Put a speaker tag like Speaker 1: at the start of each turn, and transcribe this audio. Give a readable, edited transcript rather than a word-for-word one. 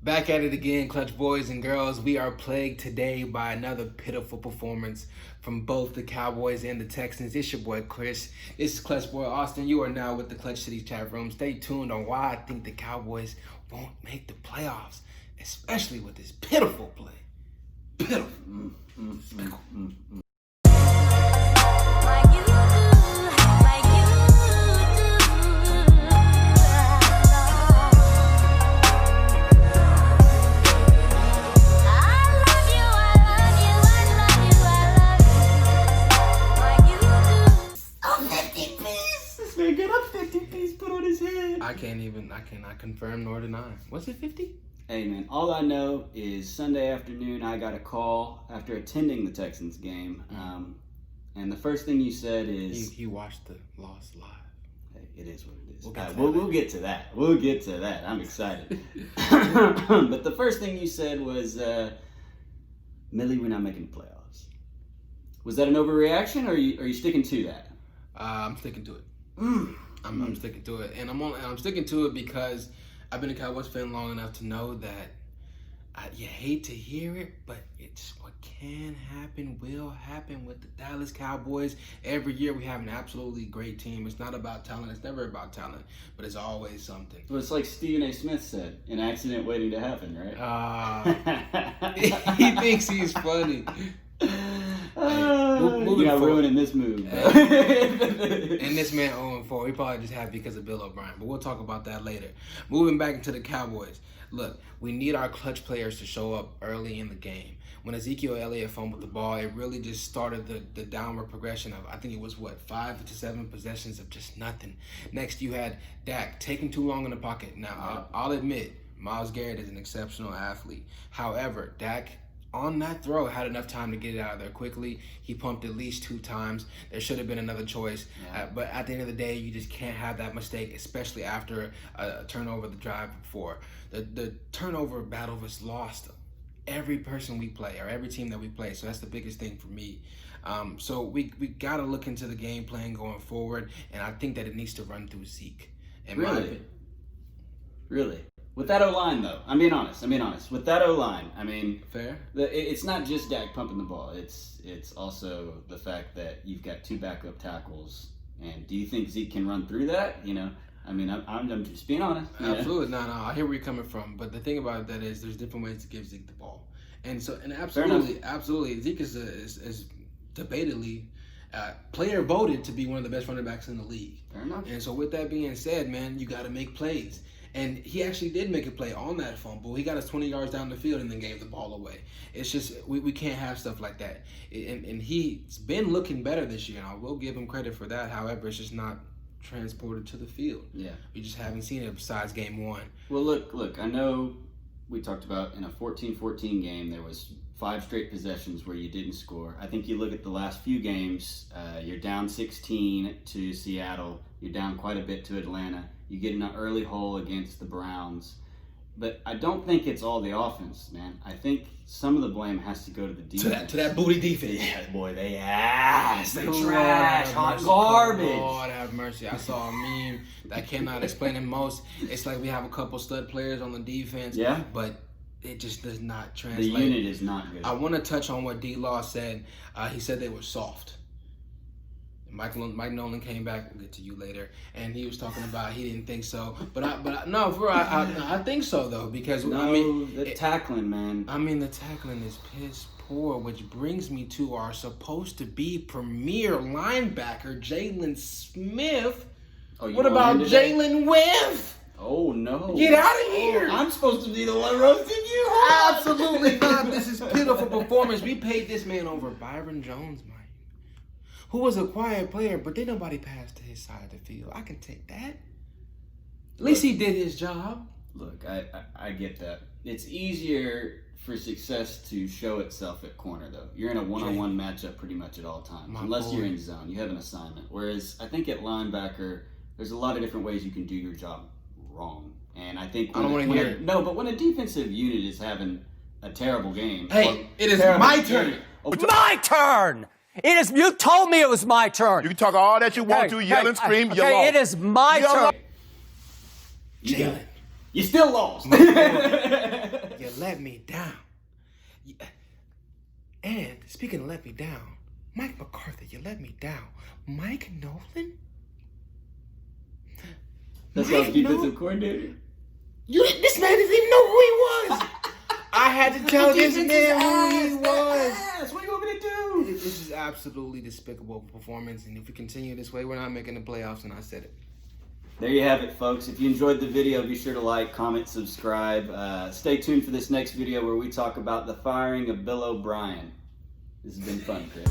Speaker 1: Back at it again, Clutch boys and girls. We are plagued today by another pitiful performance from both the Cowboys and the Texans. It's your boy, Khrys. This is Clutch boy Austin. You are now with the Clutch City Chat Room. Stay tuned on why I think the Cowboys won't make the playoffs, especially with this pitiful play. Pitiful. I cannot confirm nor deny. Was it 50?
Speaker 2: Hey man, all I know is Sunday afternoon I got a call after attending the Texans game, and the first thing you said is
Speaker 1: he watched the loss live.
Speaker 2: Hey, it is what it is.
Speaker 1: We'll
Speaker 2: get to that. We'll get to that. I'm excited. But the first thing you said was, Millie, we're not making the playoffs. Was that an overreaction, or are you sticking to that?
Speaker 1: I'm sticking to it. I'm sticking to it, and I'm sticking to it because I've been a Cowboys fan long enough to know that you hate to hear it, but it's what can happen will happen with the Dallas Cowboys. Every year we have an absolutely great team. It's not about talent. It's never about talent, but it's always something.
Speaker 2: Well, it's like Stephen A. Smith said, an accident waiting to happen, right?
Speaker 1: He thinks he's funny.
Speaker 2: You got ruining this move.
Speaker 1: And this man 0-4. He probably just happy because of Bill O'Brien, but we'll talk about that later. Moving back into the Cowboys. Look, we need our clutch players to show up early in the game. When Ezekiel Elliott fumbled the ball, it really just started the downward progression of, I think it was, 5 to 7 possessions of just nothing. Next, you had Dak taking too long in the pocket. Now, I'll admit, Myles Garrett is an exceptional athlete. However, Dak, on that throw, had enough time to get it out of there quickly. He pumped at least 2 times. There should have been another choice. But at the end of the day, you just can't have that mistake, especially after a turnover the drive before. The turnover battle was lost every person we play, or every team that we play. So that's the biggest thing for me. So we got to look into the game plan going forward, and I think that it needs to run through Zeke.
Speaker 2: Really? With that O-line, though, I'm being honest. With that O-line,
Speaker 1: fair.
Speaker 2: It's not just Dak pumping the ball. It's also the fact that you've got 2 backup tackles. And do you think Zeke can run through that? I'm just being honest.
Speaker 1: Absolutely. No, I hear where you're coming from. But the thing about that is there's different ways to give Zeke the ball. And absolutely, Zeke is debatedly player voted to be one of the best running backs in the league.
Speaker 2: Fair enough.
Speaker 1: And so with that being said, man, you got to make plays. And he actually did make a play on that fumble. He got us 20 yards down the field and then gave the ball away. It's just, we can't have stuff like that. And he's been looking better this year, and I will give him credit for that. However, it's just not transported to the field. Yeah. We just haven't seen it besides game 1.
Speaker 2: Well, look, I know we talked about in a 14-14 game, there was 5 straight possessions where you didn't score. I think you look at the last few games, you're down 16 to Seattle. You're down quite a bit to Atlanta. You get in an early hole against the Browns. But I don't think it's all the offense, man. I think some of the blame has to go to the defense.
Speaker 1: To that booty defense.
Speaker 2: Yeah, boy, they ass. They trash. Hot garbage.
Speaker 1: Lord have mercy. I saw a meme that cannot explain it most. It's like we have a couple stud players on the defense. Yeah. But it just does not translate.
Speaker 2: The unit is not good.
Speaker 1: I want to touch on what D-Law said. He said they were soft. Mike Nolan came back. We'll get to you later, and he was talking about he didn't think so. But I think so though, because
Speaker 2: the tackling, man.
Speaker 1: The tackling is piss poor, which brings me to our supposed to be premier linebacker, Jalen Smith. What about Jalen Webb?
Speaker 2: Oh no!
Speaker 1: Get out of here!
Speaker 2: I'm supposed to be the one roasting you.
Speaker 1: Absolutely not. This is pitiful performance. We paid this man over Byron Jones, Mike, who was a quiet player, but then nobody passed to his side of the field. I can take that. At least he did his job.
Speaker 2: Look, I get that. It's easier for success to show itself at corner, though. You're in a one-on-one matchup pretty much at all times. Unless you're in zone. You have an assignment. Whereas I think at linebacker, there's a lot of different ways you can do your job wrong. And I think
Speaker 1: I don't want to hear it.
Speaker 2: No, but when a defensive unit is having a terrible game.
Speaker 1: Hey, it is my turn.
Speaker 3: My turn! It is. You told me it was my turn.
Speaker 4: You can talk all that you want to, yell and scream. You lost.
Speaker 3: It is my turn.
Speaker 2: Jalen, you still lost.
Speaker 1: let me down. And speaking of let me down, Mike McCarthy, you let me down. Mike Nolan?
Speaker 2: That's our defensive coordinator.
Speaker 1: This man didn't even know who he was. I had to tell this man who he was.
Speaker 2: What are you want me to do?
Speaker 1: This is absolutely despicable performance, and if we continue this way, we're not making the playoffs, and I said it.
Speaker 2: There you have it, folks. If you enjoyed the video, be sure to like, comment, subscribe. Stay tuned for this next video where we talk about the firing of Bill O'Brien. This has been fun, Chris.